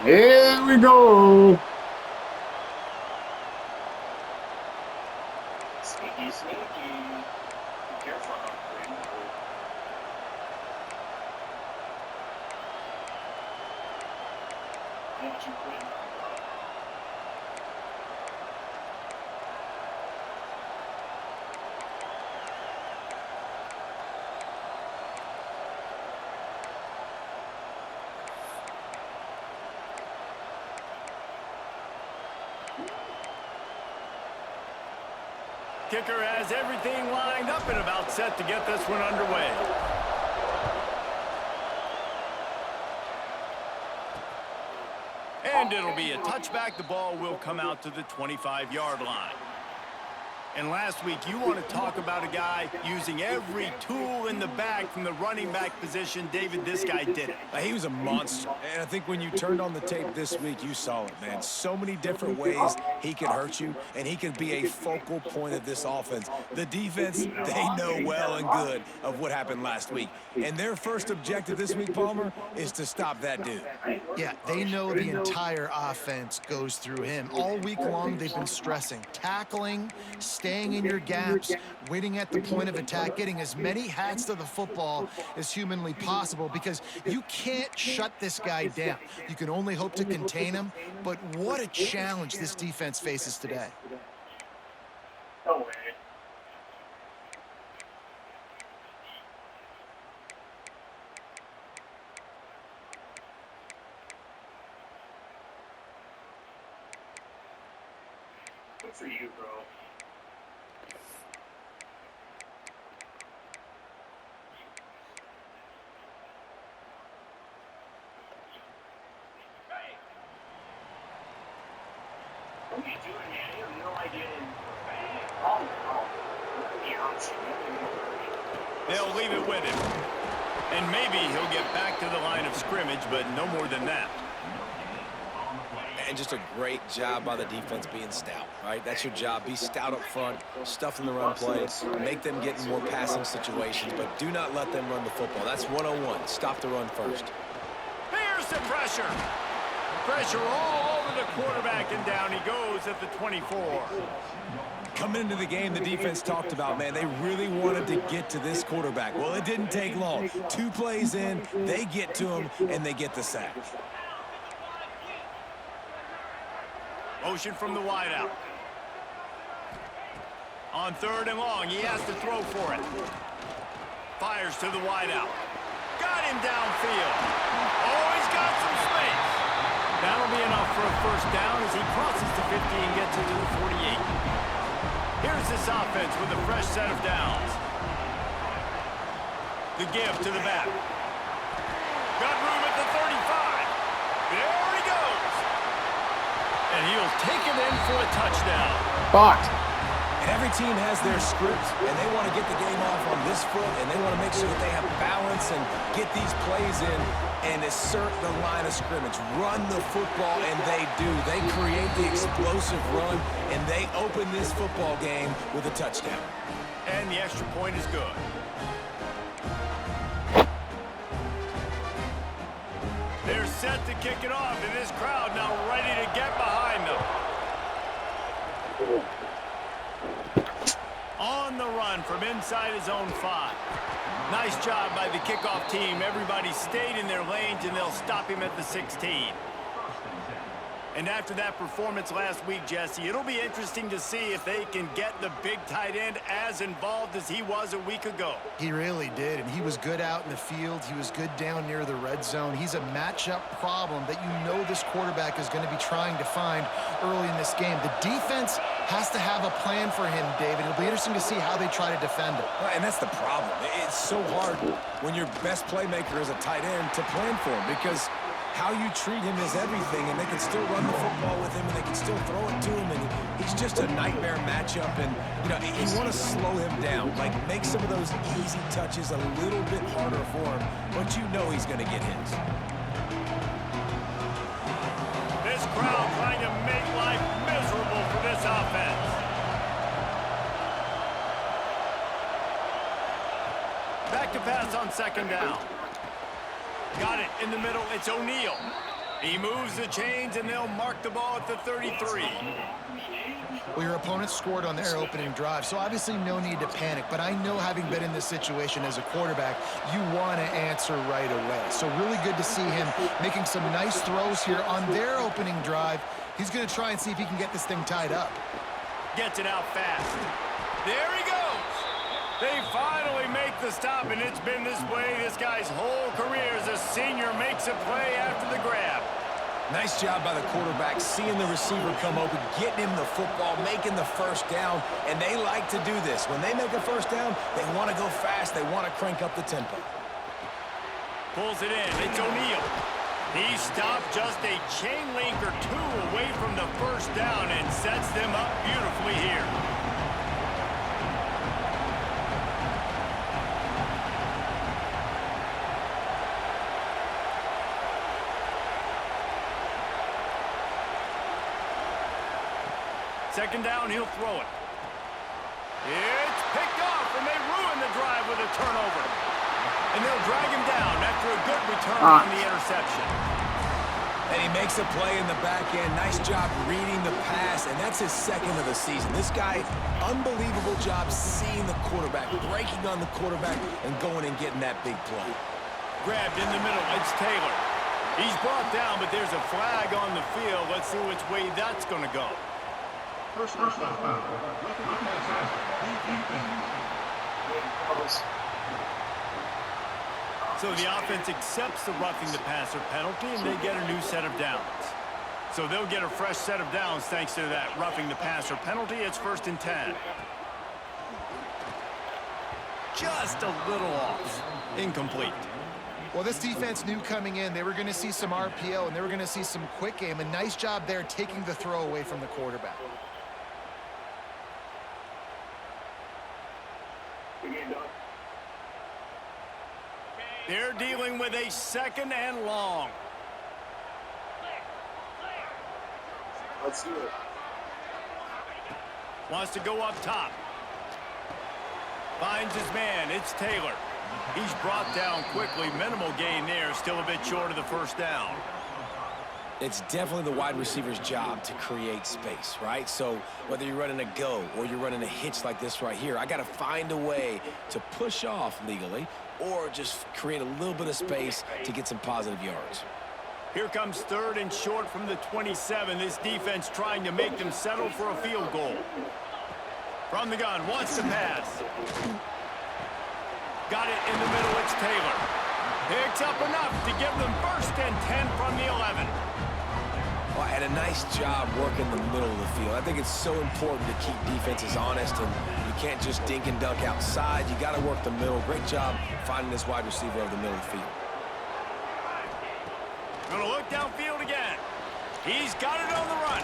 Here we go. Sneaky, sneaky. Be careful not quitting. Don't you quit. Kicker has everything lined up and about set to get this one underway. And it'll be a touchback. The ball will come out to the 25-yard line. And last week, you want to talk about a guy using every tool in the bag from the running back position. David, this guy did it. He was a monster. And I think when you turned on the tape this week, you saw it, man. So many different ways he could hurt you, and he could be a focal point of this offense. The defense, they know well and good of what happened last week. And their first objective this week, Palmer, is to stop that dude. Yeah, they know the entire offense goes through him. All week long, they've been stressing, tackling, staying in your gaps, waiting at the point of attack, getting as many hats to the football as humanly possible, because you can't shut this guy down. You can only hope to contain him, but what a challenge this defense faces today. No way. Good for you, bro. What are you doing, man? You have no idea. Oh, no. They'll leave it with him. And maybe he'll get back to the line of scrimmage, but no more than that. And just a great job by the defense being stout, right? That's your job. Be stout up front, stuff in the run play, make them get in more passing situations, but do not let them run the football. That's 101. Stop the run first. Here's the pressure. Pressure all over the quarterback, and down he goes at the 24. Coming into the game, the defense talked about, man, they really wanted to get to this quarterback. Well, it didn't take long. 2 plays in, they get to him, and they get the sack. Motion from the wideout. On 3rd and long, he has to throw for it. Fires to the wideout. Got him downfield. Oh, he's got some space. That'll be enough for a first down as he crosses the 50 and gets into the 48. Here's this offense with a fresh set of downs. The give to the back. Got room at the 35. There he goes. And he'll take it in for a touchdown. Fuck. And every team has their script, and they want to get the game off on this foot, and they want to make sure that they have balance and get these plays in and assert the line of scrimmage. Run the football, and they do. They create the explosive run, and they open this football game with a touchdown. And the extra point is good. They're set to kick it off, and this crowd now ready to get behind them. On the run from inside his own 5. Nice job by the kickoff team. Everybody stayed in their lanes, and they'll stop him at the 16. And after that performance last week, Jesse, it'll be interesting to see if they can get the big tight end as involved as he was a week ago. He really did, and he was good out in the field. He was good down near the red zone. He's a matchup problem that you know this quarterback is going to be trying to find early in this game. The defense has to have a plan for him, David. It'll be interesting to see how they try to defend him. And that's the problem. It's so hard when your best playmaker is a tight end to plan for him, because how you treat him is everything, and they can still run the football with him, and they can still throw it to him, and he's just a nightmare matchup. And, you know, you want to slow him down, like make some of those easy touches a little bit harder for him, but you know he's going to get hits. This crowd trying to make life miserable for this offense. Back to pass on 2nd down. Got it in the middle. It's O'Neal. He moves the chains, and they'll mark the ball at the 33. Well, your opponent scored on their opening drive, so obviously no need to panic. But I know, having been in this situation as a quarterback, you want to answer right away. So really good to see him making some nice throws here on their opening drive. He's going to try and see if he can get this thing tied up. Gets it out fast. There he goes. They finally make the stop, and it's been this way this guy's whole career as a senior makes a play after the grab. Nice job by the quarterback, seeing the receiver come open, getting him the football, making the first down, and they like to do this. When they make a first down, they want to go fast. They want to crank up the tempo. Pulls it in. It's O'Neal. He stopped just a chain link or two away from the first down and sets them up beautifully here. Second down, he'll throw it. It's picked off, and they ruin the drive with a turnover. And they'll drag him down after a good return on the interception. And he makes a play in the back end. Nice job reading the pass, and that's his second of the season. This guy, unbelievable job seeing the quarterback, breaking on the quarterback, and going and getting that big play. Grabbed in the middle. It's Taylor. He's brought down, but there's a flag on the field. Let's see which way that's going to go. First down. So the offense accepts the roughing the passer penalty, and they get a new set of downs. So they'll get a fresh set of downs thanks to that roughing the passer penalty. It's 1st and 10. Just a little off. Incomplete. Well, this defense knew coming in they were going to see some RPO, and they were going to see some quick game. A nice job there taking the throw away from the quarterback. They're dealing with a 2nd and long. Let's do it. Wants to go up top. Finds his man. It's Taylor. He's brought down quickly. Minimal gain there. Still a bit short of the first down. It's definitely the wide receiver's job to create space, right? So whether you're running a go or you're running a hitch like this right here, I got to find a way to push off legally or just create a little bit of space to get some positive yards. Here comes 3rd and short from the 27. This defense trying to make them settle for a field goal. From the gun, wants to pass. Got it in the middle, it's Taylor. Picks up enough to give them 1st and 10 from the 11. Well, and a nice job working the middle of the field. I think it's so important to keep defenses honest, and you can't just dink and dunk outside. You got to work the middle. Great job finding this wide receiver over the middle of the field. Gonna look downfield again. He's got it on the run.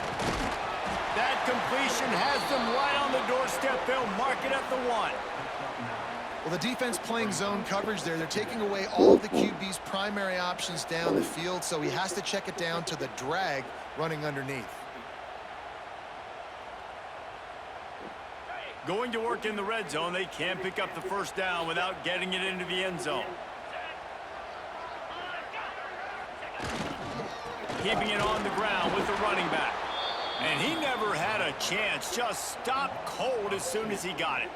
That completion has them right on the doorstep. They'll mark it at the 1. Well, the defense playing zone coverage there. They're taking away all of the QB's primary options down the field, so he has to check it down to the drag running underneath. Going to work in the red zone. They can't pick up the first down without getting it into the end zone. Keeping it on the ground with the running back. And he never had a chance. Just stopped cold as soon as he got it.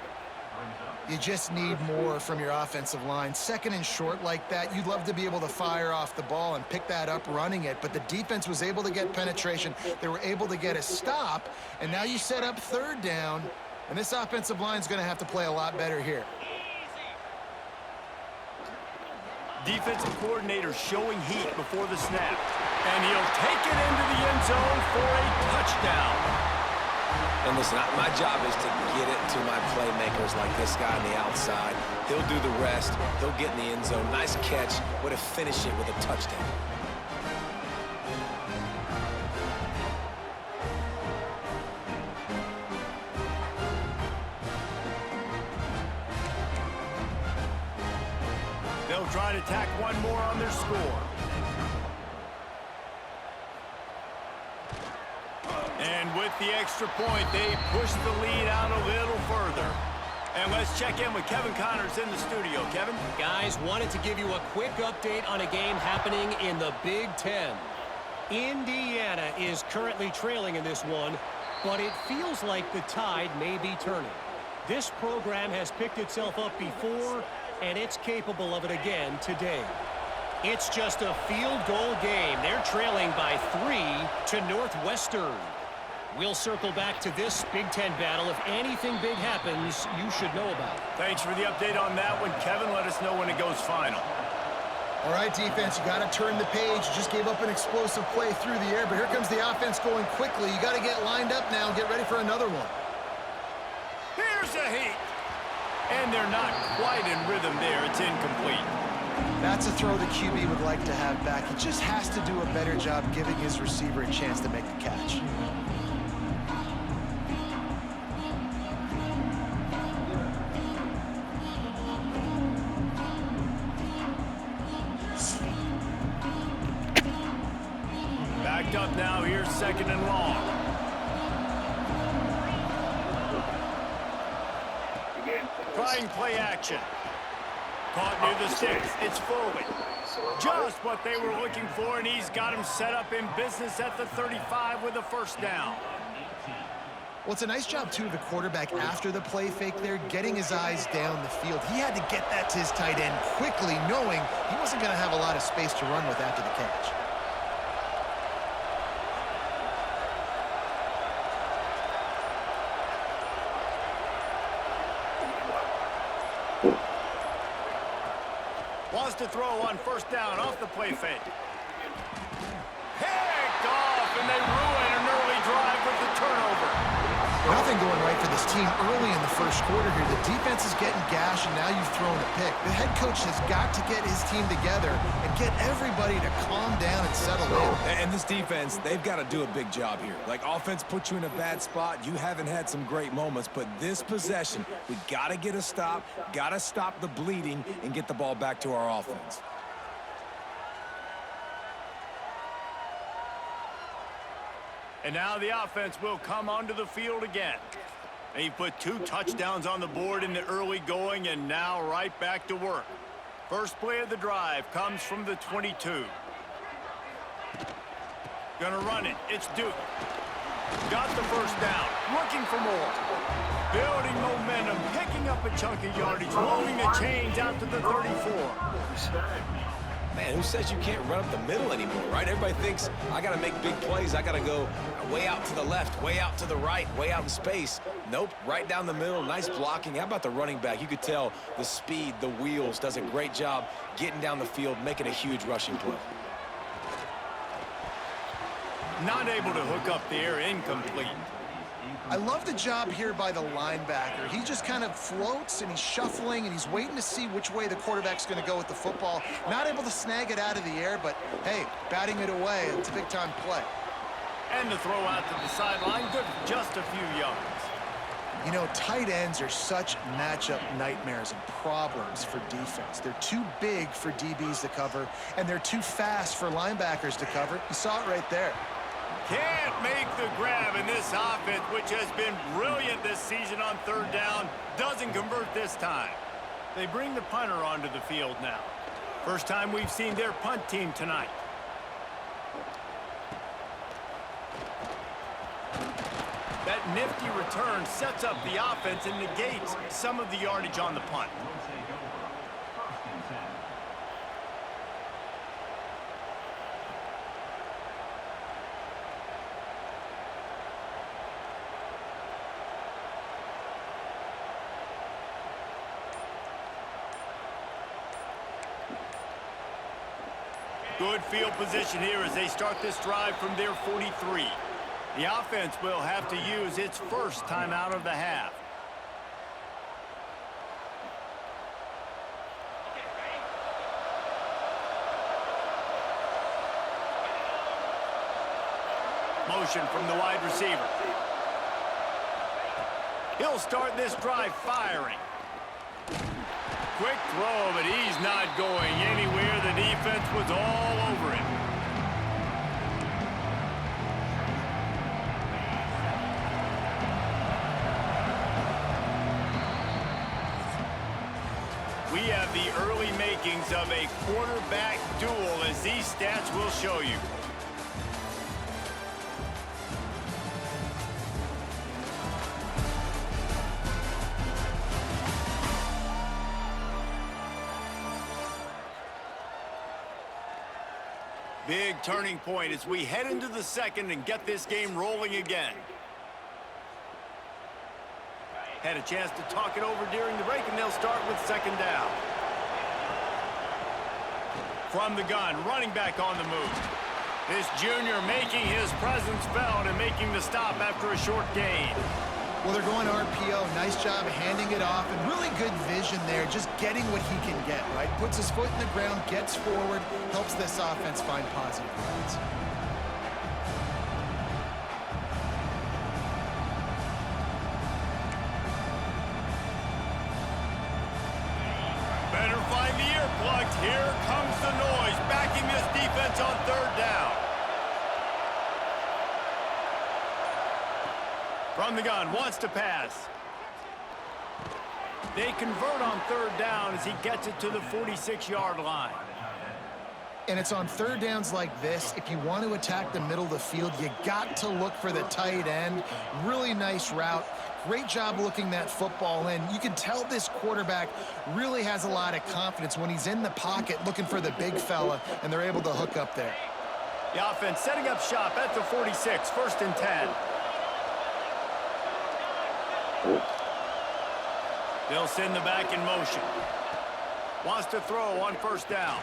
You just need more from your offensive line. 2nd and short like that, you'd love to be able to fire off the ball and pick that up running it, but the defense was able to get penetration. They were able to get a stop, and now you set up 3rd down, and this offensive line is going to have to play a lot better here. Defensive coordinator showing heat before the snap, and he'll take it into the end zone for a touchdown. And listen, my job is to get it to my playmakers like this guy on the outside. He'll do the rest. He'll get in the end zone. Nice catch. Way to finish it with a touchdown. They'll try to tack one more on their score. And with the extra point, they push the lead out a little further. And let's check in with Kevin Connors in the studio. Kevin? Guys, wanted to give you a quick update on a game happening in the Big Ten. Indiana is currently trailing in this one, but it feels like the tide may be turning. This program has picked itself up before, and it's capable of it again today. It's just a field goal game. They're trailing by 3 to Northwestern. We'll circle back to this Big Ten battle. If anything big happens, you should know about it. Thanks for the update on that one, Kevin. Let us know when it goes final. All right, defense, you got to turn the page. You just gave up an explosive play through the air, but here comes the offense going quickly. You got to get lined up now and get ready for another one. Here's a heat. And they're not quite in rhythm there. It's incomplete. That's a throw the QB would like to have back. He just has to do a better job giving his receiver a chance to make the catch. Backed up now. Here's 2nd and long. Trying play action. Caught near the sticks. It's Foley. Just what they were looking for, and he's got him set up in business at the 35 with a first down. Well, it's a nice job, too, of the quarterback after the play fake there, getting his eyes down the field. He had to get that to his tight end quickly, knowing he wasn't going to have a lot of space to run with after the catch. Wants to throw on first down off the play fake. Picked off, and they ruin an early drive with the turnover. Nothing going right for this team early in the first quarter here. The defense is getting gashed, and now you've thrown a pick. The head coach has got to get his team together and get everybody to calm down and settle in. And this defense, they've got to do a big job here. Like, offense puts you in a bad spot. You haven't had some great moments, but this possession, we got to get a stop, got to stop the bleeding, and get the ball back to our offense. And now the offense will come onto the field again. They put 2 touchdowns on the board in the early going, and now right back to work. First play of the drive comes from the 22. Gonna run it. It's Duke. Got the first down. Looking for more. Building momentum. Picking up a chunk of yardage. Moving the chains out to the 34. Man, who says you can't run up the middle anymore, right? Everybody thinks, I got to make big plays. I got to go way out to the left, way out to the right, way out in space. Nope, right down the middle, nice blocking. How about the running back? You could tell the speed, the wheels, does a great job getting down the field, making a huge rushing play. Not able to hook up the air, incomplete. I love the job here by the linebacker. He just kind of floats, and he's shuffling, and he's waiting to see which way the quarterback's going to go with the football. Not able to snag it out of the air, but, hey, batting it away. It's a big-time play. And the throw out to the sideline, good for just a few yards. You know, tight ends are such matchup nightmares and problems for defense. They're too big for DBs to cover, and they're too fast for linebackers to cover. You saw it right there. Can't make the grab, in this offense, which has been brilliant this season on 3rd down, doesn't convert this time. They bring the punter onto the field now. First time we've seen their punt team tonight. That nifty return sets up the offense and negates some of the yardage on the punt. Good field position here as they start this drive from their 43. The offense will have to use its first timeout of the half. Motion from the wide receiver. He'll start this drive firing. Quick throw, but he's not going anywhere. The defense was all over him. We have the early makings of a quarterback duel, as these stats will show you. Big turning point as we head into the second and get this game rolling again. Had a chance to talk it over during the break, and they'll start with second down. From the gun, running back on the move. This junior making his presence felt and making the stop after a short gain. Well, they're going RPO. Nice job handing it off, and really good vision there, just getting what he can get, right? Puts his foot in the ground, gets forward, helps this offense find positive points. Better find the earplugs. Here comes the noise, backing this defense on third down. From the gun, wants to pass. They convert on third down as he gets it to the 46-yard line. And it's on third downs like this, if you want to attack the middle of the field, you got to look for the tight end. Really nice route. Great job looking that football in. You can tell this quarterback really has a lot of confidence when he's in the pocket looking for the big fella, and they're able to hook up there. The offense setting up shop at the 46, 1st and 10. They'll send the back in motion. Wants to throw on first down.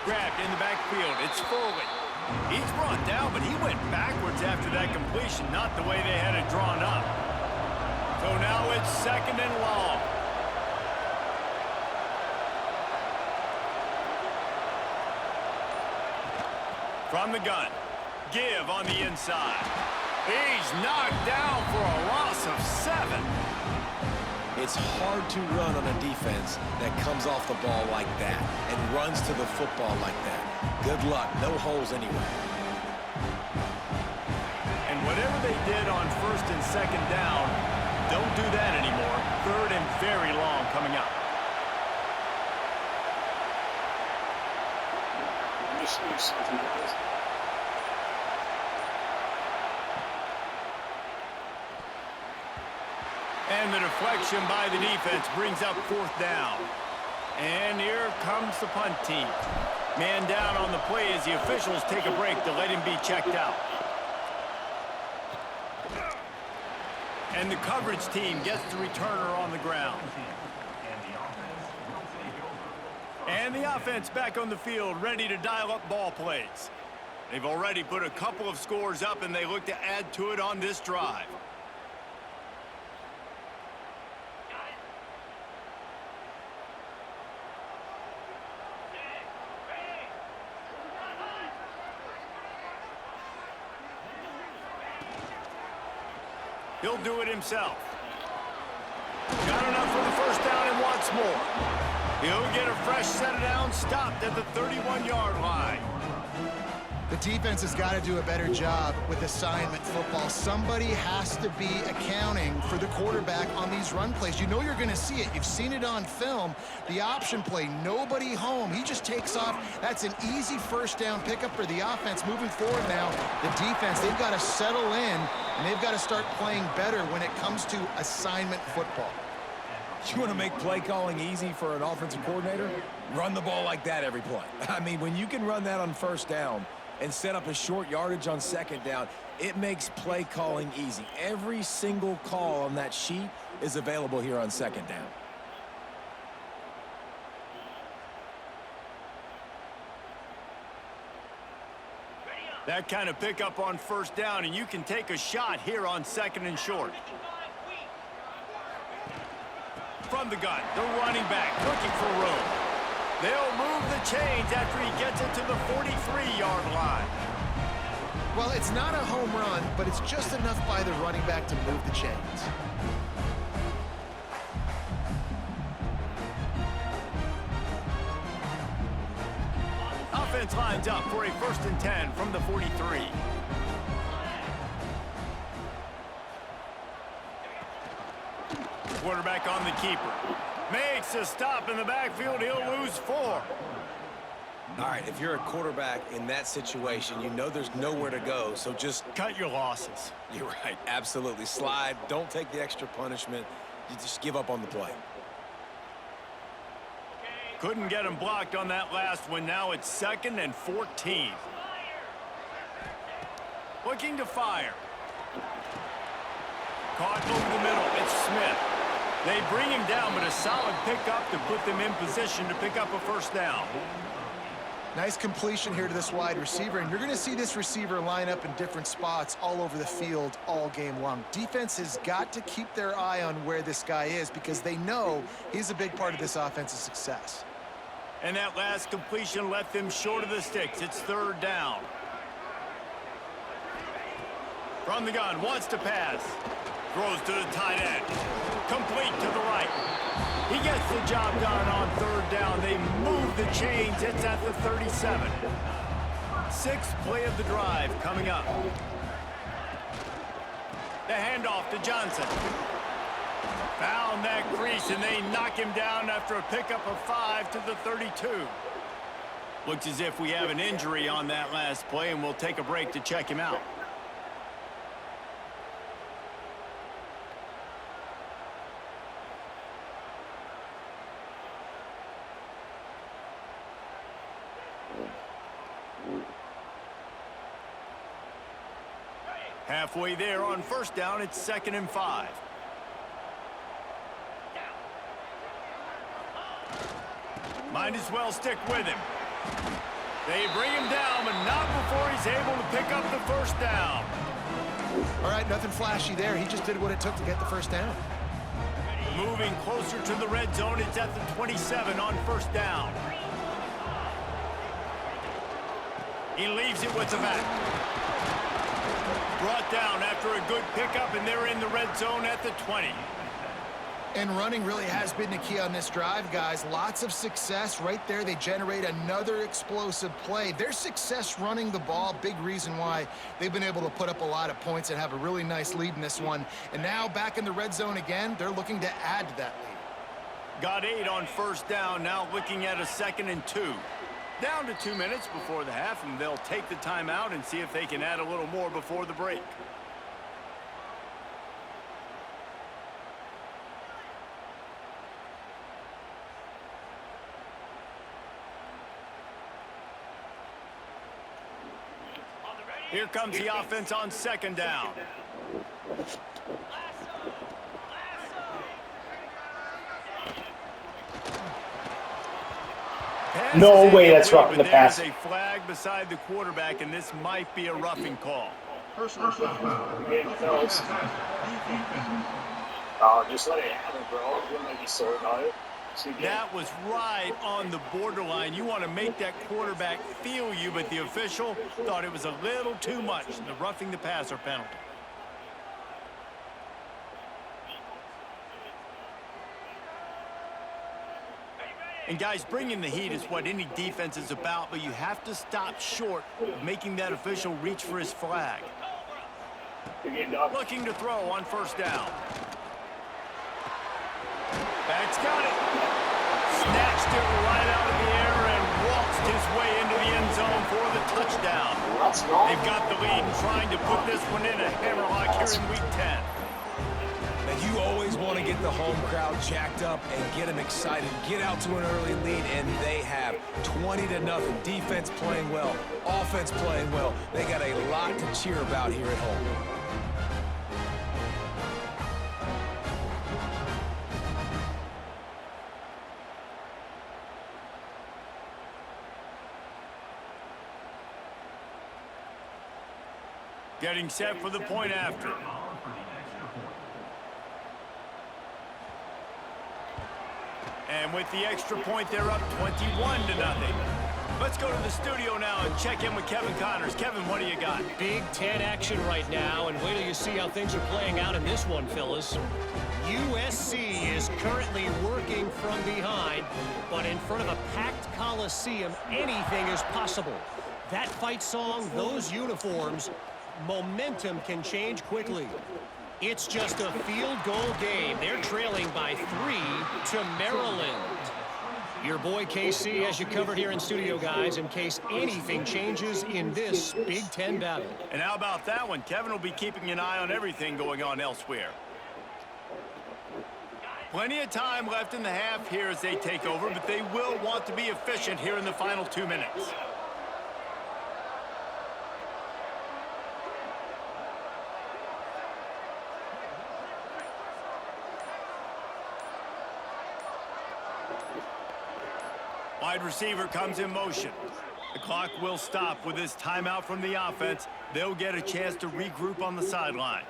Grabbed in the backfield. It's Foley. He's brought down, but he went backwards after that completion, not the way they had it drawn up. So now it's second and long. From the gun. Give on the inside. He's knocked down for a loss of 7. It's hard to run on a defense that comes off the ball like that and runs to the football like that. Good luck. No holes anyway. And whatever they did on 1st and 2nd down, don't do that anymore. 3rd and very long coming up. And the deflection by the defense brings up 4th down. And here comes the punt team. Man down on the play as the officials take a break to let him be checked out. And the coverage team gets the returner on the ground. And the offense back on the field, ready to dial up ball plays. They've already put a couple of scores up, and they look to add to it on this drive. He'll do it himself. Got enough for the first down and wants more. He'll get a fresh set of downs stopped at the 31-yard line. The defense has got to do a better job with assignment football. Somebody has to be accounting for the quarterback on these run plays. You know you're going to see it. You've seen it on film. The option play, nobody home. He just takes off. That's an easy first down pickup for the offense. Moving forward now, the defense, they've got to settle in, and they've got to start playing better when it comes to assignment football. You want to make play calling easy for an offensive coordinator? Run the ball like that every play. I mean, when you can run that on first down and set up a short yardage on second down, it makes play calling easy. Every single call on that sheet is available here on second down. That kind of pickup on first down, and you can take a shot here on 2nd and short. From the gun, the running back looking for room. They'll move the chains after he gets it to the 43-yard line. Well, it's not a home run, but it's just enough by the running back to move the chains. Offense lines up for a 1st and 10 from the 43. Quarterback on the keeper. Makes a stop in the backfield. He'll lose 4. All right, if you're a quarterback in that situation, you know there's nowhere to go, so just Cut your losses. You're right, absolutely. Slide, don't take the extra punishment. You just give up on the play. Couldn't get him blocked on that last one. Now it's 2nd and 14. Looking to fire. Caught over the middle. It's Smith. They bring him down, but a solid pickup to put them in position to pick up a first down. Nice completion here to this wide receiver, and you're going to see this receiver line up in different spots all over the field all game long. Defense has got to keep their eye on where this guy is because they know he's a big part of this offense's success. And that last completion left them short of the sticks. It's third down. From the gun, wants to pass. Throws to the tight end. Complete to the right. He gets the job done on third down. They move the chains. It's at the 37. Sixth play of the drive coming up. The handoff to Johnson. Found that crease, and they knock him down after a pickup of 5 to the 32. Looks as if we have an injury on that last play, and we'll take a break to check him out. Halfway there on first down, it's 2nd and 5. Might as well stick with him. They bring him down, but not before he's able to pick up the first down. All right, nothing flashy there. He just did what it took to get the first down. Moving closer to the red zone, it's at the 27 on first down. He leaves it with the back. Brought down after a good pickup, and they're in the red zone at the 20. And running really has been the key on this drive, guys. Lots of success right there. They generate another explosive play. Their success running the ball, big reason why they've been able to put up a lot of points and have a really nice lead in this one. And now back in the red zone again, they're looking to add to that lead. Got 8 on first down, now looking at a 2nd and 2. Down to 2 minutes before the half, and they'll take the timeout and see if they can add a little more before the break. Here comes the offense on 2nd down. No way that's roughing the pass. There's a flag beside the quarterback, and this might be a roughing call. Personal foul. Just let it happen, bro. You might be sore about it. That was right on the borderline. You want to make that quarterback feel you, but the official thought it was a little too much. The roughing the passer penalty. And guys, bringing the heat is what any defense is about, but you have to stop short of making that official reach for his flag. Looking to throw on first down. Back's got it. Snatched it right out of the air and waltzed his way into the end zone for the touchdown. They've got the lead and trying to put this one in a hammerlock here in Week 10. Now, you always want to get the home crowd jacked up and get them excited. Get out to an early lead, and they have 20-0. Defense playing well, offense playing well. They got a lot to cheer about here at home. Getting set for the point after. And with the extra point, they're up 21-0. Let's go to the studio now and check in with Kevin Connors. Kevin, what do you got? Big Ten action right now, and wait till you see how things are playing out in this one, fellas. USC is currently working from behind, but in front of a packed Coliseum, anything is possible. That fight song, those uniforms, momentum can change quickly. It's just a field goal game. They're trailing by 3 to Maryland. Your boy KC has you covered here in studio, guys, in case anything changes in this Big Ten battle. And how about that one? Kevin will be keeping an eye on everything going on elsewhere. Plenty of time left in the half here as they take over, but they will want to be efficient here in the final 2 minutes. Wide receiver comes in motion. The clock will stop with this timeout from the offense. They'll get a chance to regroup on the sideline.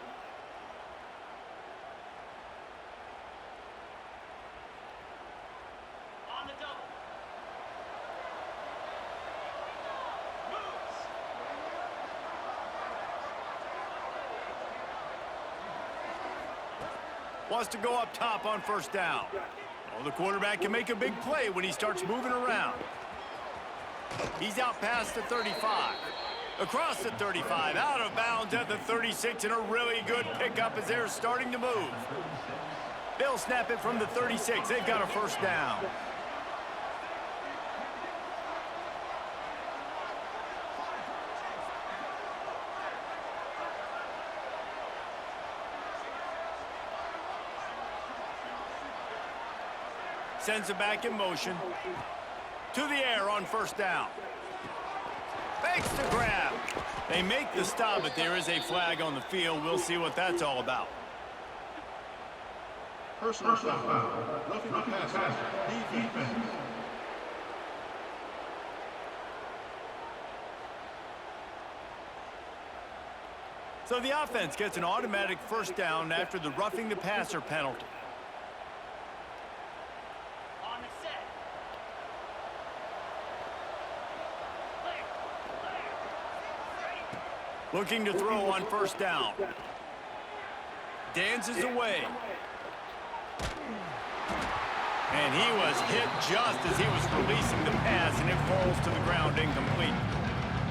On the double. Wants to go up top on first down. Oh, the quarterback can make a big play when he starts moving around. He's out past the 35. Across the 35, out of bounds at the 36, and a really good pickup as they're starting to move. They'll snap it from the 36. They've got a first down. Sends it back in motion. To the air on first down. Fakes the grab. They make the stop, but there is a flag on the field. We'll see what that's all about. Personal foul. Roughing the passer. Defense. So the offense gets an automatic first down after the roughing the passer penalty. On the set. Looking to throw on first down. Dances away. And he was hit just as he was releasing the pass, and it falls to the ground incomplete.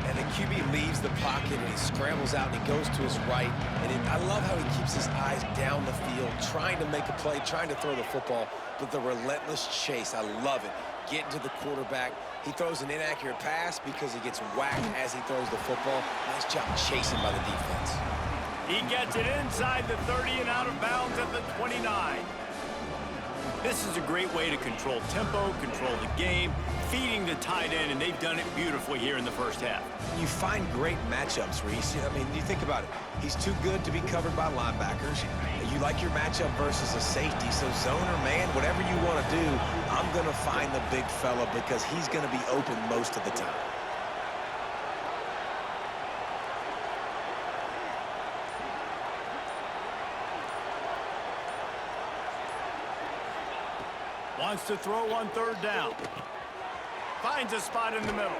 And the QB leaves the pocket, and he scrambles out, and he goes to his right. And I love how he keeps his eyes down the field, trying to make a play, trying to throw the football, but the relentless chase, I love it. Getting to the quarterback. He throws an inaccurate pass because he gets whacked as he throws the football. Nice job chasing by the defense. He gets it inside the 30 and out of bounds at the 29. This is a great way to control tempo, control the game, feeding the tight end, and they've done it beautifully here in the first half. You find great matchups, Reese. I mean, you think about it. He's too good to be covered by linebackers. You like your matchup versus a safety, so zone or man, whatever you want to do, I'm going to find the big fella because he's going to be open most of the time. Wants to throw on third down. Finds a spot in the middle.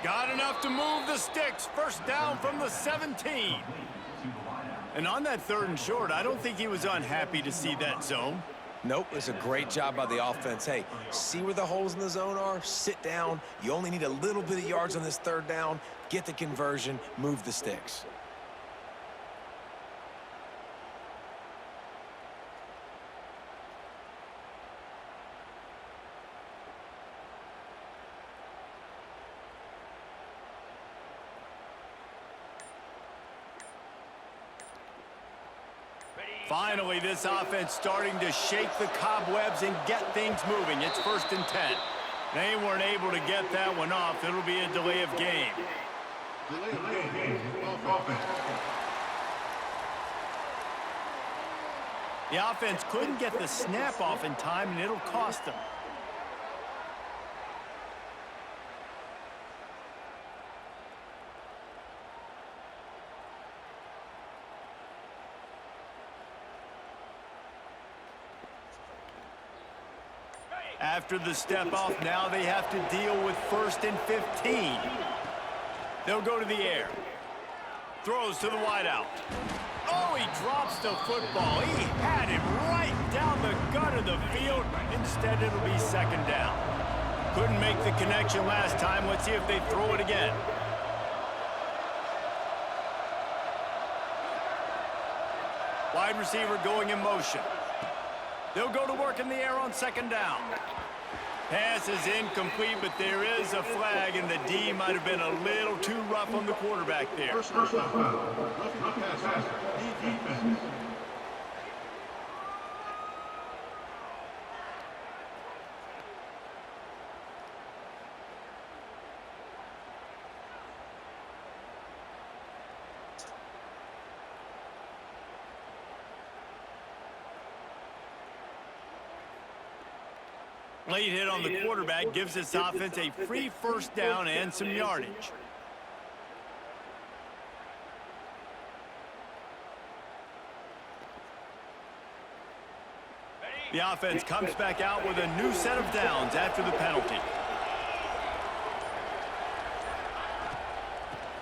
Got enough to move the sticks. First down from the 17. And on that third and short, I don't think he was unhappy to see that zone. Nope, it's a great job by the offense. Hey, see where the holes in the zone are? Sit down. You only need a little bit of yards on this third down. Get the conversion. Move the sticks. Finally, this offense starting to shake the cobwebs and get things moving. It's 1st and 10. They weren't able to get that one off. It'll be a delay of game. Delay of game. Offense. The offense couldn't get the snap off in time, and it'll cost them. After the step off, now they have to deal with 1st and 15. They'll go to the air. Throws to the wideout. Oh, he drops the football. He had it right down the gut of the field. Instead, it'll be 2nd down. Couldn't make the connection last time. Let's see if they throw it again. Wide receiver going in motion. They'll go to work in the air on 2nd down. Pass is incomplete, but there is a flag, and the D might have been a little too rough on the quarterback there. Personal foul. Roughing the passer. Defense. Late hit on the quarterback gives this offense a free first down and some yardage. The offense comes back out with a new set of downs after the penalty.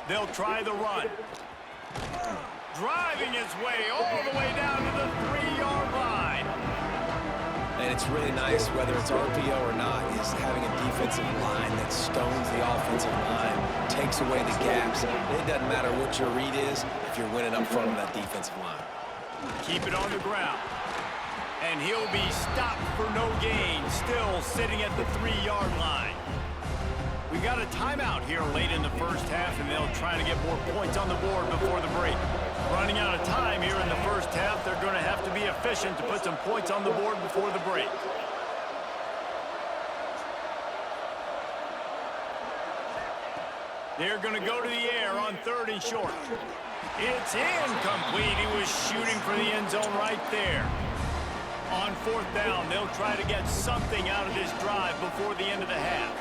They'll try the run. Driving his way all the way down to the 3-yard line. And it's really nice, whether it's RPO or not, is having a defensive line that stones the offensive line, takes away the gaps. It doesn't matter what your read is if you're winning up front of that defensive line. Keep it on the ground. And he'll be stopped for no gain, still sitting at the 3-yard line. We got a timeout here late in the first half, and they'll try to get more points on the board before the break. Running out of time here in the first half, they're going to have to be efficient to put some points on the board before the break. They're going to go to the air on 3rd and short. It's incomplete. He was shooting for the end zone right there. On 4th down, they'll try to get something out of this drive before the end of the half.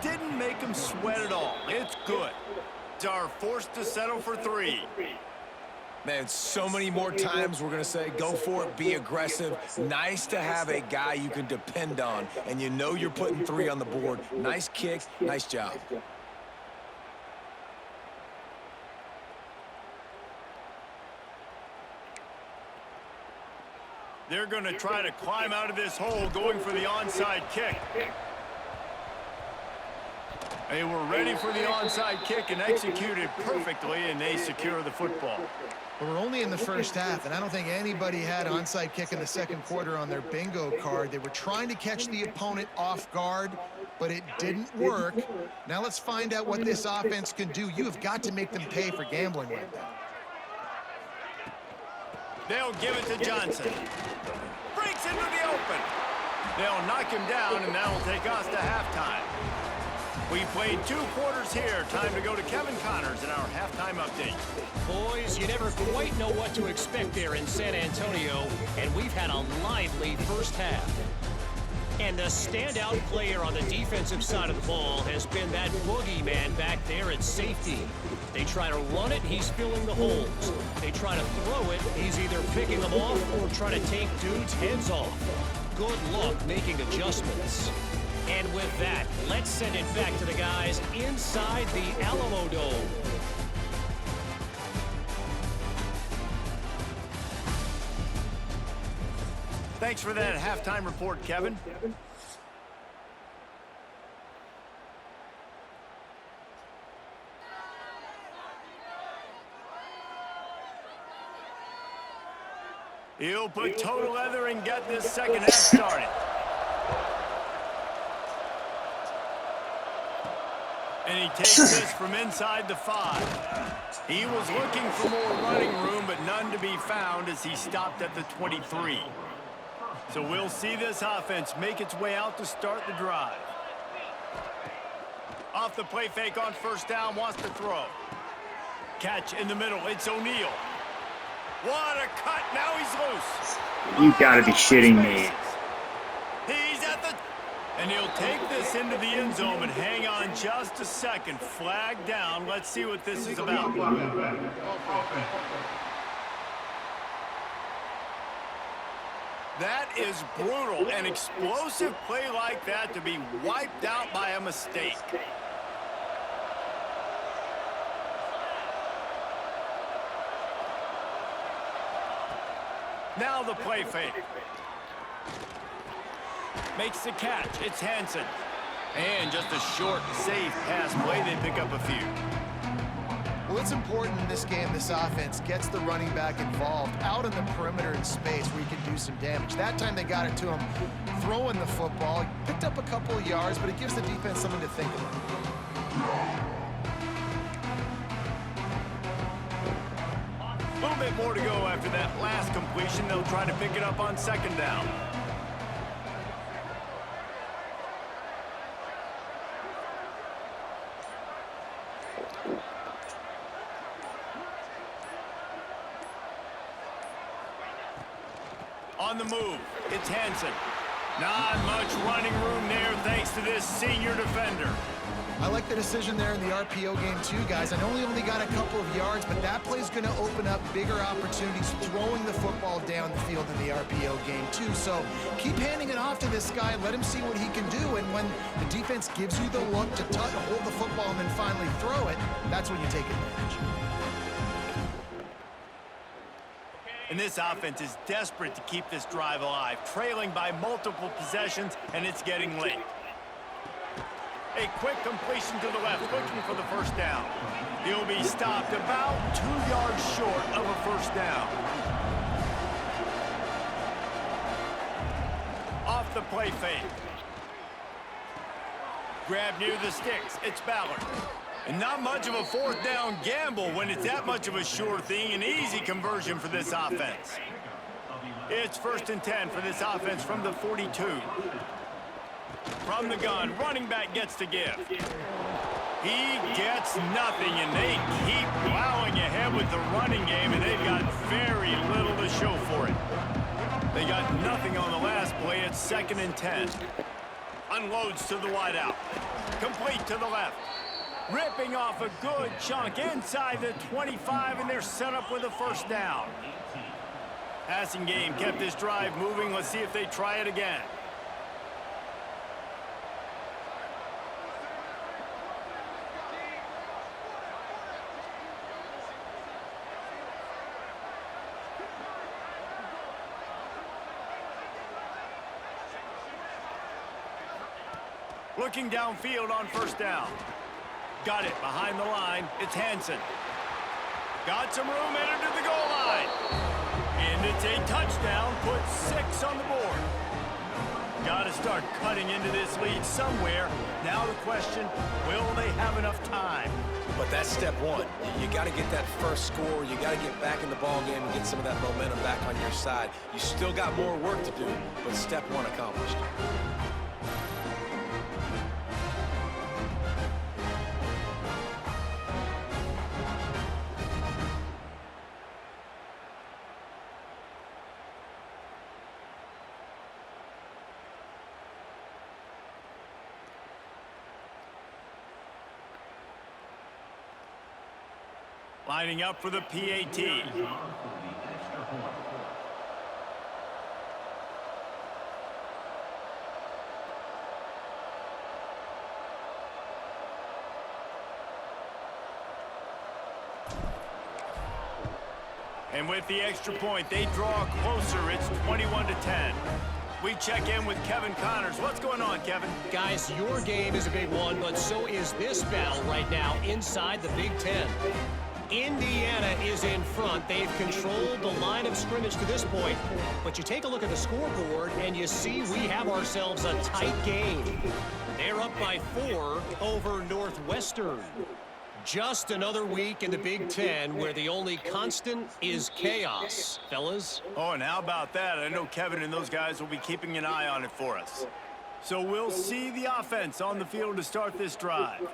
Didn't make him sweat at all. It's good. Are forced to settle for 3. Man, so many more times we're going to say, go for it, be aggressive. Nice to have a guy you can depend on, and you know you're putting 3 on the board. Nice kick, nice job. They're going to try to climb out of this hole, going for the onside kick. They were ready for the onside kick and executed perfectly, and they secure the football. But we're only in the first half, and I don't think anybody had onside kick in the second quarter on their bingo card. They were trying to catch the opponent off guard, but it didn't work. Now let's find out what this offense can do. You have got to make them pay for gambling like that. They'll give it to Johnson. Breaks into the open. They'll knock him down, and that'll take us to halftime. We played 2 quarters here. Time to go to Kevin Connors in our halftime update. Boys, you never quite know what to expect there in San Antonio, and we've had a lively first half. And the standout player on the defensive side of the ball has been that boogeyman back there at safety. They try to run it, he's filling the holes. They try to throw it, he's either picking them off or trying to take dudes' heads off. Good luck making adjustments. And with that, let's send it back to the guys inside the Alamo Dome. Thanks for that halftime report, Kevin. He'll put toe to leather and get this second half started. And he takes this from inside the 5. He was looking for more running room, but none to be found as he stopped at the 23. So we'll see this offense make its way out to start the drive. Off the play fake on 1st down, wants to throw. Catch in the middle, it's O'Neal. What a cut, now he's loose. You gotta be shitting me. He's at the... And he'll take this into the end zone, but hang on just a second. Flag down, let's see what this is about. That is brutal. An explosive play like that to be wiped out by a mistake. Now the play fake. Makes the catch. It's Hansen. And just a short, safe pass play. They pick up a few. Well, it's important in this game this offense gets the running back involved out in the perimeter in space where he can do some damage. That time they got it to him throwing the football. Picked up a couple of yards, but it gives the defense something to think about. A little bit more to go after that last completion. They'll try to pick it up on 2nd down. On on the move. It's Hansen. Not much running room there thanks to this senior defender. I like the decision there in the RPO game too, guys. I know he only got a couple of yards, but that play's going to open up bigger opportunities throwing the football down the field in the RPO game too. So keep handing it off to this guy. Let him see what he can do. And when the defense gives you the look to hold the football and then finally throw it, that's when you take advantage. And this offense is desperate to keep this drive alive, trailing by multiple possessions, and it's getting late. A quick completion to the left, looking for the first down. He'll be stopped about 2 yards short of a first down. Off the play fake. Grab near the sticks. It's Ballard. And not much of a fourth down gamble when it's that much of a sure thing. An easy conversion for this offense. It's 1st and 10 for this offense from the 42. From the gun, running back gets to give. He gets nothing, and they keep plowing ahead with the running game, and they've got very little to show for it. They got nothing on the last play. It's 2nd and 10. Unloads to the wideout. Complete to the left. Ripping off a good chunk inside the 25, and they're set up with a first down. Passing game kept this drive moving. Let's see if they try it again. Looking downfield on first down. Got it behind the line. It's Hansen. Got some room, entered to the goal line. And it's a touchdown, puts 6 on the board. Got to start cutting into this lead somewhere. Now the question, will they have enough time? But that's step one. You got to get that first score. You got to get back in the ball game and get some of that momentum back on your side. You still got more work to do, but step one accomplished. Lining up for the PAT. And with the extra point, they draw closer. It's 21-10. We check in with Kevin Connors. What's going on, Kevin? Guys, your game is a big one, but so is this battle right now inside the Big Ten. Indiana is in front. They've controlled the line of scrimmage to this point. But you take a look at the scoreboard, and you see we have ourselves a tight game. They're up by 4 over Northwestern. Just another week in the Big Ten where the only constant is chaos, fellas. Oh, and how about that? I know Kevin and those guys will be keeping an eye on it for us. So we'll see the offense on the field to start this drive.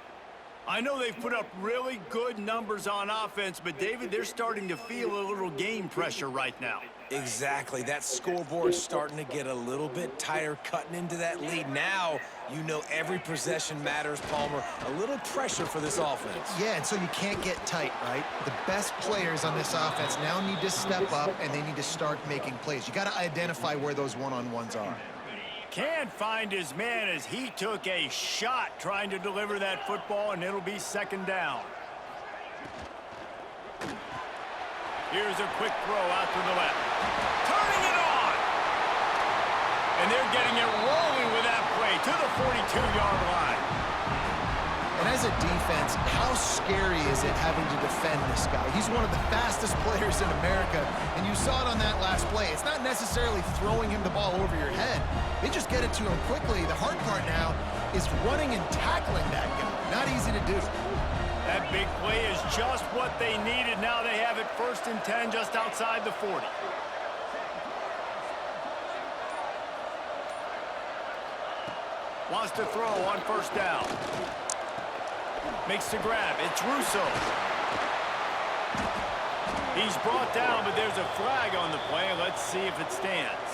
I know they've put up really good numbers on offense, but David, they're starting to feel a little game pressure right now. Exactly. That scoreboard's starting to get a little bit tighter, cutting into that lead. Now, you know every possession matters, Palmer. A little pressure for this offense. Yeah, and so you can't get tight, right? The best players on this offense now need to step up, and they need to start making plays. You got to identify where those one-on-ones are. Can't find his man as he took a shot trying to deliver that football, and it'll be 2nd down. Here's a quick throw out to the left. Turning it on! And they're getting it rolling with that play to the 42-yard line. And as a defense, how scary is it having to defend this guy? He's one of the fastest players in America, and you saw it on that last play. It's not necessarily throwing him the ball over your head. They just get it to him quickly. The hard part now is running and tackling that guy. Not easy to do. That big play is just what they needed. Now they have it 1st and 10 just outside the 40. Wants to throw on 1st down. Makes the grab. It's Russo. He's brought down, but there's a flag on the play. Let's see if it stands.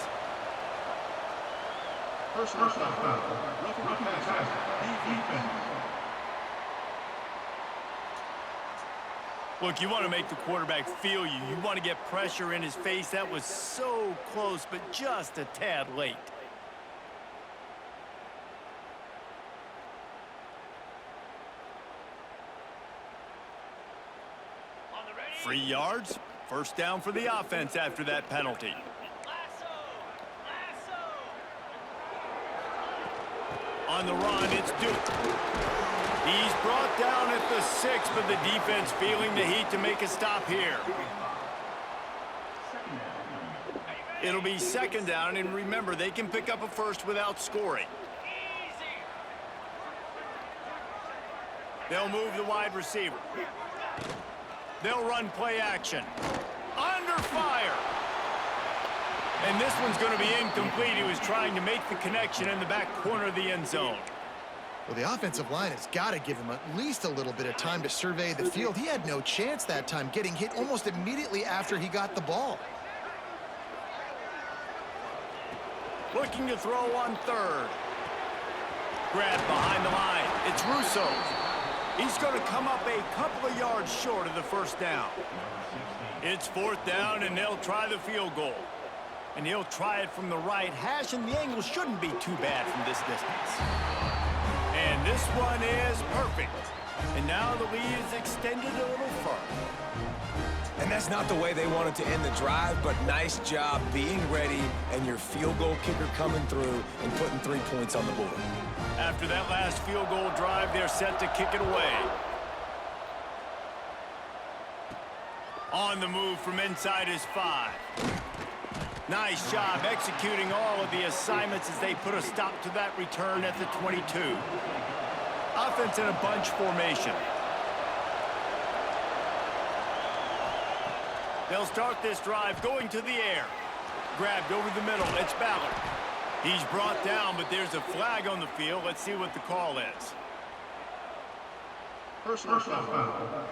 Personal foul. Roughing the passer. Defense. Look, you want to make the quarterback feel you. You want to get pressure in his face. That was so close, but just a tad late. Free yards. First down for the offense after that penalty. On the run, it's Duke. He's brought down at the 6, but the defense feeling the heat to make a stop here. It'll be second down, and remember, they can pick up a first without scoring. They'll move the wide receiver. They'll run play action. Under fire. And this one's going to be incomplete. He was trying to make the connection in the back corner of the end zone. Well, the offensive line has got to give him at least a little bit of time to survey the field. He had no chance that time, getting hit almost immediately after he got the ball. Looking to throw on third. Grab behind the line. It's Russo. He's going to come up a couple of yards short of the first down. It's fourth down, and they'll try the field goal. And he'll try it from the right hash, and the angle shouldn't be too bad from this distance. And this one is perfect. And now the lead is extended a little further. And that's not the way they wanted to end the drive, but nice job being ready and your field goal kicker coming through and putting 3 points on the board. After that last field goal drive, they're set to kick it away. On the move from inside his 5. Nice job executing all of the assignments as they put a stop to that return at the 22. Offense in a bunch formation. They'll start this drive going to the air. Grabbed over the middle. It's Ballard. He's brought down, but there's a flag on the field. Let's see what the call is. Personal foul.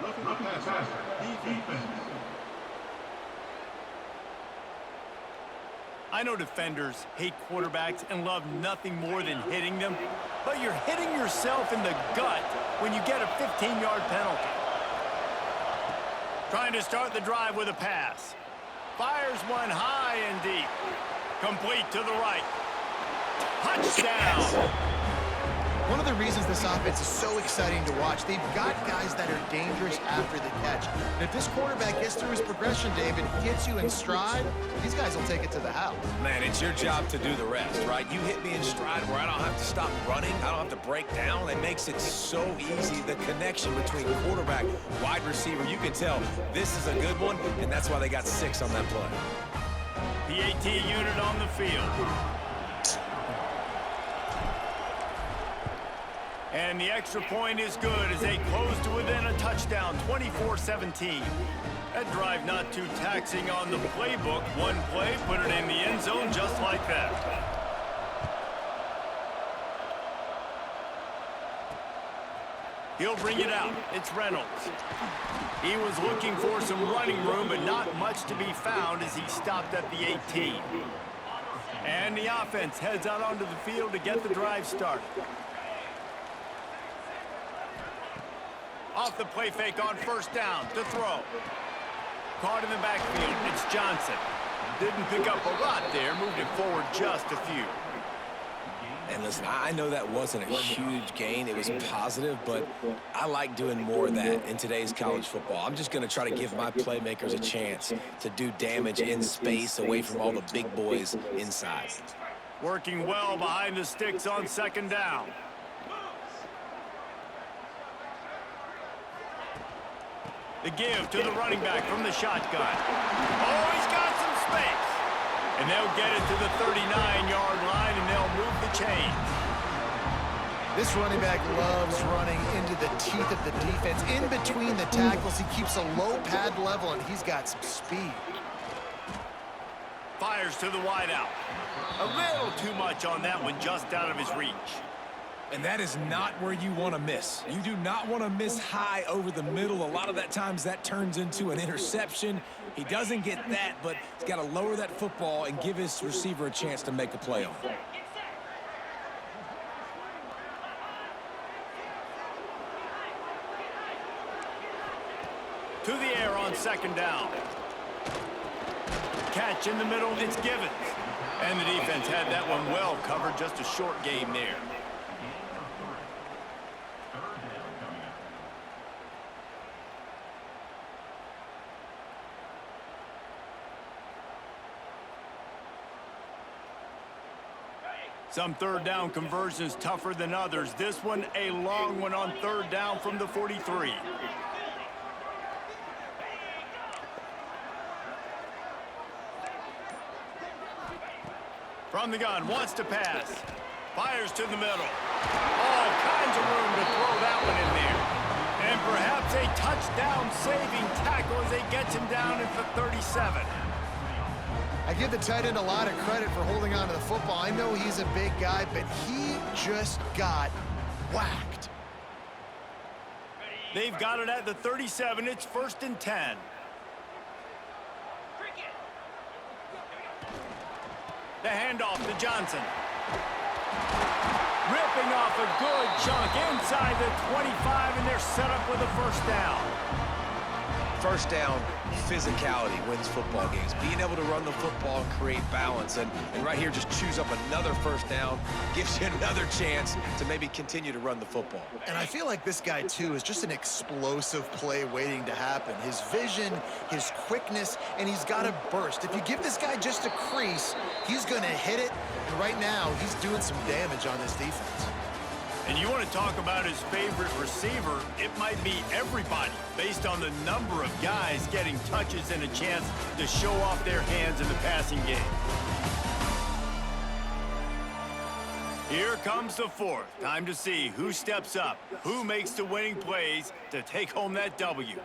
Roughing the passer. Defense. I know defenders hate quarterbacks and love nothing more than hitting them, but you're hitting yourself in the gut when you get a 15-yard penalty. Trying to start the drive with a pass. Fires one high and deep. Complete to the right. Touchdown! One of the reasons this offense is so exciting to watch, they've got guys that are dangerous after the catch. And if this quarterback gets through his progression, David, gets you in stride, these guys will take it to the house. Man, it's your job to do the rest, right? You hit me in stride where I don't have to stop running. I don't have to break down. It makes it so easy. The connection between quarterback, wide receiver, you can tell this is a good one, and that's why they got 6 on that play. PAT unit on the field. And the extra point is good as they close to within a touchdown, 24-17. That drive not too taxing on the playbook. One play, put it in the end zone just like that. He'll bring it out. It's Reynolds. He was looking for some running room, but not much to be found as he stopped at the 18. And the offense heads out onto the field to get the drive started. Off the play fake on first down to throw. Caught in the backfield. It's Johnson. Didn't pick up a lot there. Moved it forward just a few. And listen, I know that wasn't a huge gain. It was positive, but I like doing more of that in today's college football. I'm just going to try to give my playmakers a chance to do damage in space away from all the big boys inside. Working well behind the sticks on second down. The give to the running back from the shotgun. Oh, he's got some space. And they'll get it to the 39-yard line, and they'll move the chains. This running back loves running into the teeth of the defense. In between the tackles, he keeps a low pad level, and he's got some speed. Fires to the wideout. A little too much on that one, just out of his reach. And that is not where you want to miss. You do not want to miss high over the middle. A lot of that times that turns into an interception. He doesn't get that, but he's got to lower that football and give his receiver a chance to make a play on it. To the air on second down. Catch in the middle, it's Givens. And the defense had that one well covered, just a short game there. Some third down conversions tougher than others. This one, a long one on third down from the 43. From the gun, wants to pass. Fires to the middle. All kinds of room to throw that one in there. And perhaps a touchdown-saving tackle as they get him down at the 37. I give the tight end a lot of credit for holding on to the football. I know he's a big guy, but he just got whacked. They've got it at the 37. It's 1st and 10. The handoff to Johnson. Ripping off a good chunk inside the 25, and they're set up with a first down. First down, physicality wins football games. Being able to run the football and create balance. And right here, just choose up another first down, gives you another chance to maybe continue to run the football. And I feel like this guy, too, is just an explosive play waiting to happen. His vision, his quickness, and he's got a burst. If you give this guy just a crease, he's going to hit it. And right now, he's doing some damage on this defense. And you want to talk about his favorite receiver, it might be everybody, based on the number of guys getting touches and a chance to show off their hands in the passing game. Here comes the fourth. Time to see who steps up, who makes the winning plays to take home that W.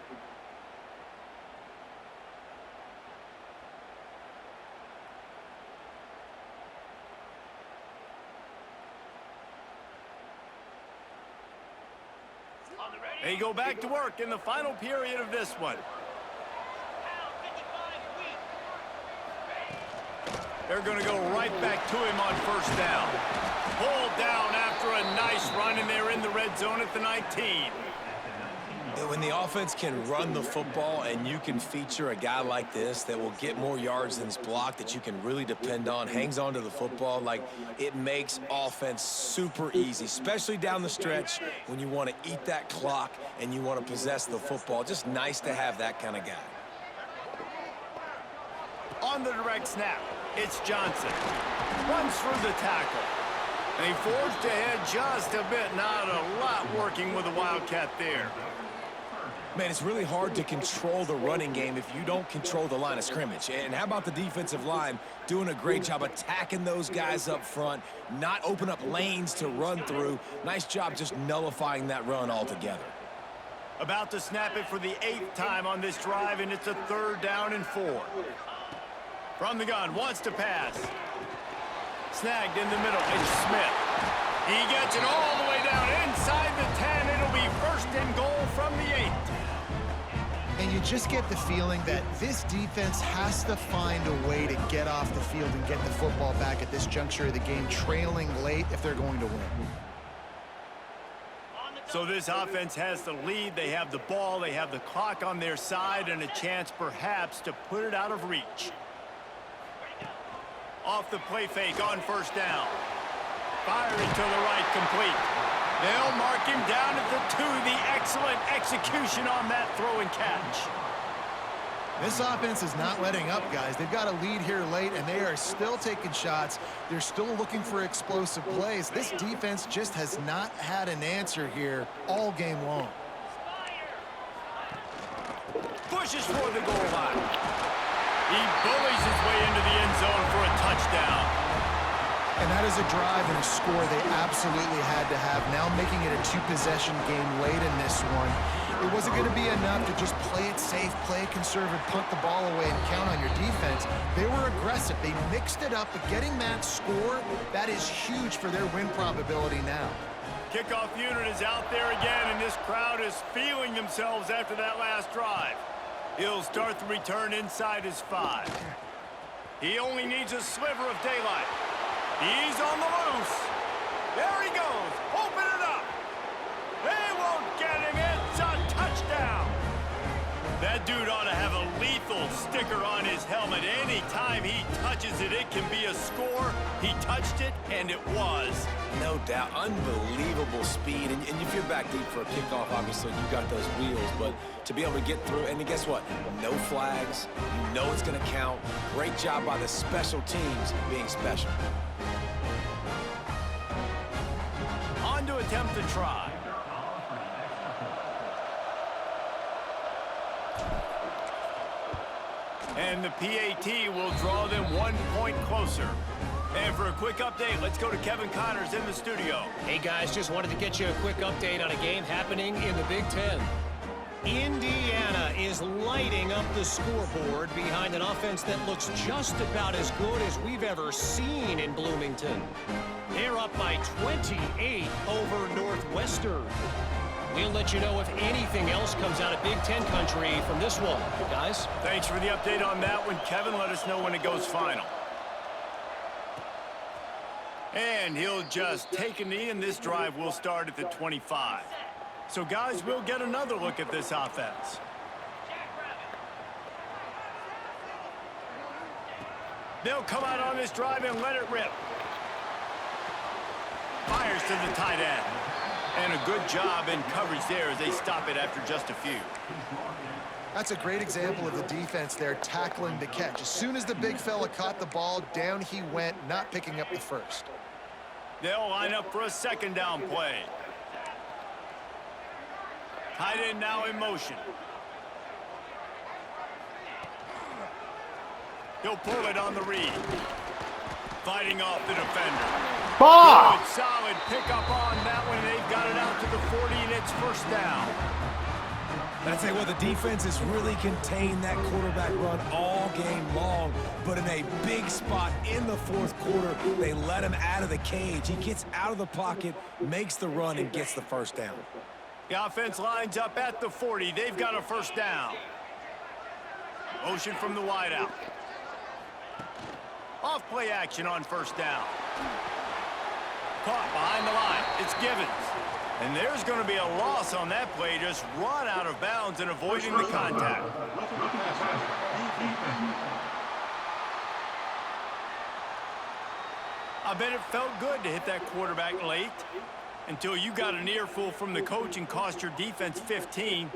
They go back to work in the final period of this one. They're going to go right back to him on first down. Pulled down after a nice run, and they're in the red zone at the 19. When the offense can run the football and you can feature a guy like this that will get more yards than his block, that you can really depend on, hangs on to the football, like, it makes offense super easy, especially down the stretch when you want to eat that clock and you want to possess the football. Just nice to have that kind of guy. On the direct snap, it's Johnson. Runs through the tackle. And he forged ahead just a bit. Not a lot working with the Wildcat there. Man, it's really hard to control the running game if you don't control the line of scrimmage. And how about the defensive line doing a great job attacking those guys up front, not open up lanes to run through. Nice job just nullifying that run altogether. About to snap it for the 8th time on this drive, and it's a 3rd down and 4. From the gun, wants to pass. Snagged in the middle, it's Smith. He gets it all the way down inside the 10. It'll be 1st and goal from the 8. And you just get the feeling that this defense has to find a way to get off the field and get the football back at this juncture of the game, trailing late if they're going to win. So this offense has the lead. They have the ball, they have the clock on their side, and a chance perhaps to put it out of reach. Off the play fake on first down. Firing to the right, complete. They'll mark him down at the 2. The excellent execution on that throw and catch. This offense is not letting up, guys. They've got a lead here late, and they are still taking shots. They're still looking for explosive plays. This defense just has not had an answer here all game long. Pushes for the goal line. He bullies his way into the end zone for a touchdown. And that is a drive and a score they absolutely had to have. Now making it a 2-possession game late in this one. It wasn't going to be enough to just play it safe, play it conservative, punt the ball away, and count on your defense. They were aggressive. They mixed it up, but getting that score, that is huge for their win probability now. Kickoff unit is out there again, and this crowd is feeling themselves after that last drive. He'll start the return inside his 5. He only needs a sliver of daylight. He's on the loose. There he goes. Open it up. They won't get him. It's a touchdown. That That dude ought to have a lethal sticker on his helmet. Anytime he touches it, it can be a score. He touched it, and it was. No doubt. Unbelievable speed. And if you're back deep for a kickoff, obviously you've got those wheels. But to be able to get through, and guess what? No flags. You know it's going to count. Great job by the special teams being special. On to attempt the try. And the PAT will draw them 1 point closer. And for a quick update, let's go to Kevin Connors in the studio. Hey, guys, just wanted to get you a quick update on a game happening in the Big Ten. Indiana is lighting up the scoreboard behind an offense that looks just about as good as we've ever seen in Bloomington. They're up by 28 over Northwestern. We'll let you know if anything else comes out of Big Ten country from this one, guys. Thanks for the update on that one, Kevin. Let us know when it goes final. And he'll just take a knee, and this drive will start at the 25. So, guys, we'll get another look at this offense. They'll come out on this drive and let it rip. Fires to the tight end. And a good job in coverage there as they stop it after just a few. That's a great example of the defense there tackling the catch. As soon as the big fella caught the ball, down he went, not picking up the first. They'll line up for a second down play. Tight end now in motion. He'll pull it on the read. Fighting off the defender. Good, solid pickup on that one. They've got it out to the 40, and it's first down. And I tell you what, the defense has really contained that quarterback run all game long. But in a big spot in the fourth quarter, they let him out of the cage. He gets out of the pocket, makes the run, and gets the first down. The offense lines up at the 40. They've got a first down. Motion from the wideout. Off play action on first down. Caught behind the line. It's Givens. And there's going to be a loss on that play. Just run out of bounds and avoiding the contact. I bet it felt good to hit that quarterback late until you got an earful from the coach and cost your defense 15.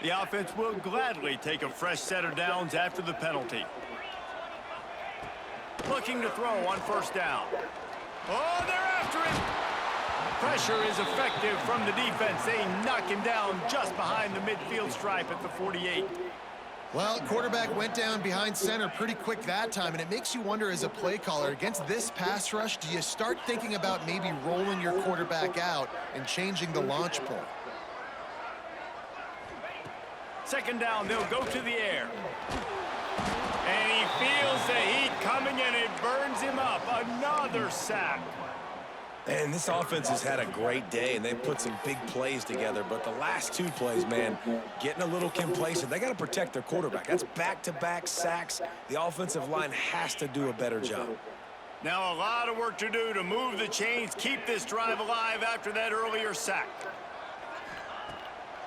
The offense will gladly take a fresh set of downs after the penalty. Looking to throw on first down. Oh, they're after it. Pressure is effective from the defense. They knock him down just behind the midfield stripe at the 48. Well, quarterback went down behind center pretty quick that time, and it makes you wonder as a play caller, against this pass rush, do you start thinking about maybe rolling your quarterback out and changing the launch point? Second down, they'll go to the air. And he feels the heat coming, and it burns him up. Another sack. And this offense has had a great day, and they've put some big plays together. But the last two plays, man, getting a little complacent. They got to protect their quarterback. That's back-to-back sacks. The offensive line has to do a better job. Now a lot of work to do to move the chains, keep this drive alive after that earlier sack.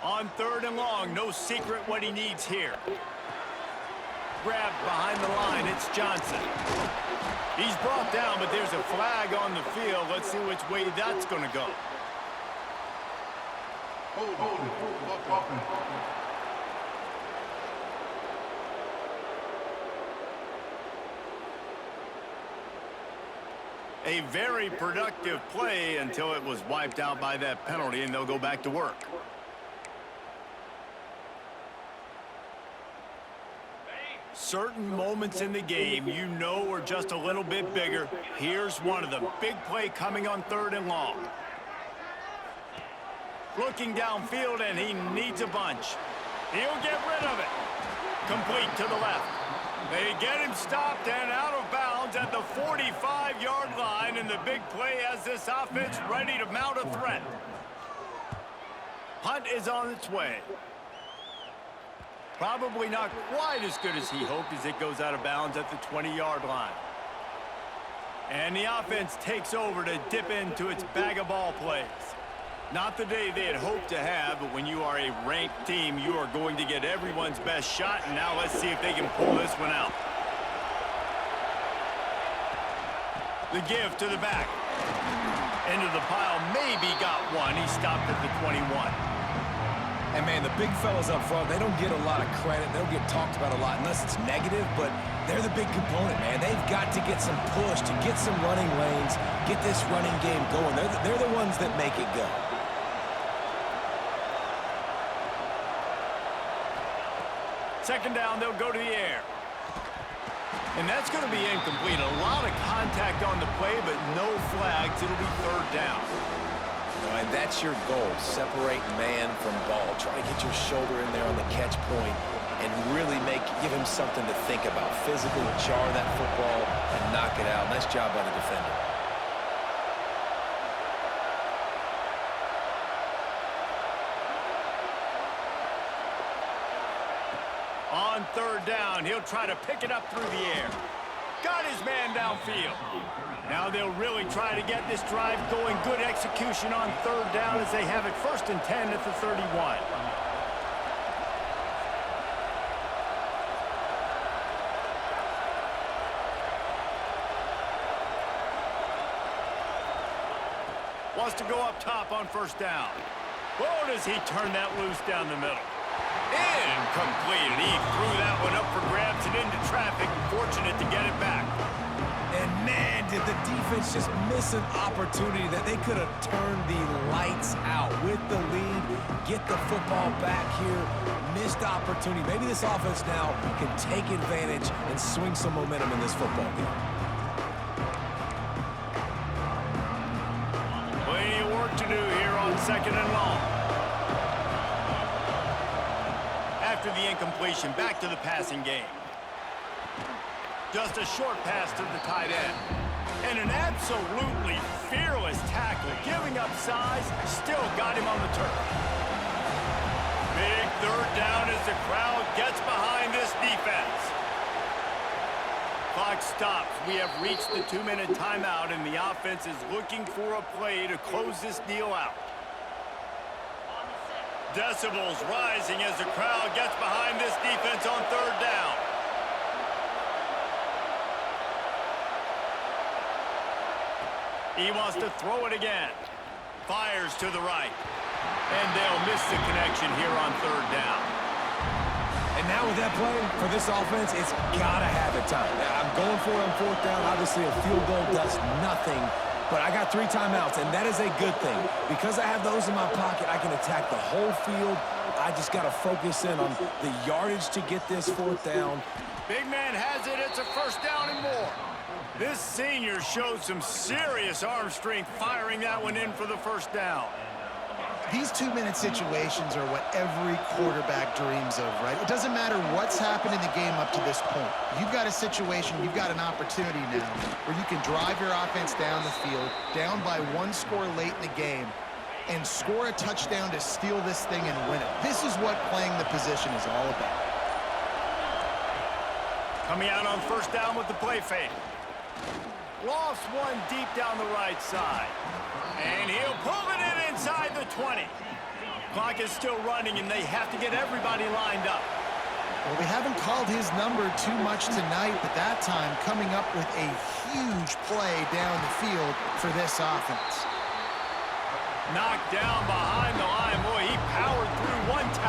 On third and long, no secret what he needs here. Grabbed behind the line, it's Johnson. He's brought down, but there's a flag on the field. Let's see which way that's going to go. A very productive play until it was wiped out by that penalty, and they'll go back to work. Certain moments in the game you know are just a little bit bigger. Here's one of them. Big play coming on third and long. Looking downfield, and he needs a bunch. He'll get rid of it. Complete to the left. They get him stopped and out of bounds at the 45-yard line, and the big play has this offense ready to mount a threat. Punt is on its way. Probably not quite as good as he hoped as it goes out of bounds at the 20-yard line. And the offense takes over to dip into its bag of ball plays. Not the day they had hoped to have, but when you are a ranked team, you are going to get everyone's best shot. And now let's see if they can pull this one out. The give to the back. Into the pile, maybe got one. He stopped at the 21. And, man, the big fellas up front, they don't get a lot of credit. They don't get talked about a lot unless it's negative, but they're the big component, man. They've got to get some push, to get some running lanes, get this running game going. They're the ones that make it go. Second down, they'll go to the air. And that's going to be incomplete. A lot of contact on the play, but no flags. It'll be third down. And that's your goal, separate man from ball. Try to get your shoulder in there on the catch point and really give him something to think about. Physically jar that football and knock it out. Nice job by the defender. On third down, he'll try to pick it up through the air. Got his man downfield. Now they'll really try to get this drive going. Good execution on third down as they have it 1st and 10 at the 31. Wants to go up top on first down. Oh, does he turn that loose down the middle? Incomplete. And he threw that one up for grabs and into traffic. Fortunate to get it back. And, man, did the defense just miss an opportunity that they could have turned the lights out with the lead, get the football back here. Missed opportunity. Maybe this offense now can take advantage and swing some momentum in this football game. Plenty of work to do here on 2nd and long. After the incompletion, back to the passing game. Just a short pass to the tight end. And an absolutely fearless tackle. Giving up size, still got him on the turf. Big third down as the crowd gets behind this defense. Clock stops. We have reached the 2-minute timeout, and the offense is looking for a play to close this deal out. Decibels rising as the crowd gets behind this defense on third down. He wants to throw it again. Fires to the right. And they'll miss the connection here on third down. And now with that play, for this offense, it's got to have it time. Now, I'm going for it on fourth down. Obviously, a field goal does nothing. But I got 3 timeouts, and that is a good thing. Because I have those in my pocket, I can attack the whole field. I just got to focus in on the yardage to get this fourth down. Big man has it. It's a first down and more. This senior showed some serious arm strength firing that one in for the first down. These 2-minute situations are what every quarterback dreams of, right? It doesn't matter what's happened in the game up to this point. You've got a situation, you've got an opportunity now where you can drive your offense down the field, down by 1 score late in the game, and score a touchdown to steal this thing and win it. This is what playing the position is all about. Coming out on first down with the play fake. Lofts one deep down the right side. And he'll pull it in inside the 20. Clock is still running, and they have to get everybody lined up. Well, they haven't called his number too much tonight, but that time coming up with a huge play down the field for this offense. Knocked down behind the line. Boy, he powered through one tackle.